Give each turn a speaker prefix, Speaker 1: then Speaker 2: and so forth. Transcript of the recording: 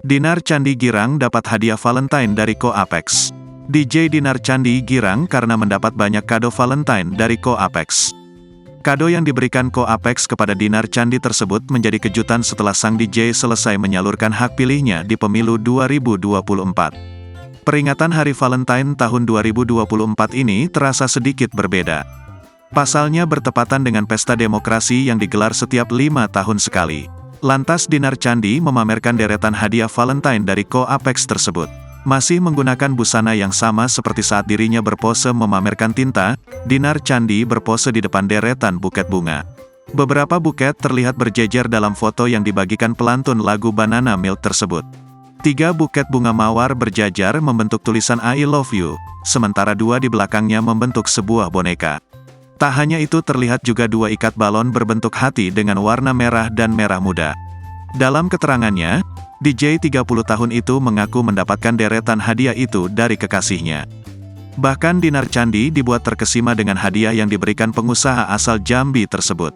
Speaker 1: Dinar Candi Girang dapat hadiah Valentine dari Ko Apex. DJ Dinar Candi Girang karena mendapat banyak kado Valentine dari Ko Apex. Kado yang diberikan Ko Apex kepada Dinar Candi tersebut menjadi kejutan setelah sang DJ selesai menyalurkan hak pilihnya di pemilu 2024. Peringatan Hari Valentine tahun 2024 ini terasa sedikit berbeda. Pasalnya bertepatan dengan pesta demokrasi yang digelar setiap 5 tahun sekali. Lantas Dinar Candi memamerkan deretan hadiah Valentine dari Ko Apex tersebut. Masih menggunakan busana yang sama seperti saat dirinya berpose memamerkan tinta, Dinar Candi berpose di depan deretan buket bunga. Beberapa buket terlihat berjejer dalam foto yang dibagikan pelantun lagu Banana Milk tersebut. 3 buket bunga mawar berjajar membentuk tulisan I love you, sementara 2 di belakangnya membentuk sebuah boneka. Tak hanya itu, terlihat juga 2 ikat balon berbentuk hati dengan warna merah dan merah muda. Dalam keterangannya, DJ 30 tahun itu mengaku mendapatkan deretan hadiah itu dari kekasihnya. Bahkan Dinar Candi dibuat terkesima dengan hadiah yang diberikan pengusaha asal Jambi tersebut.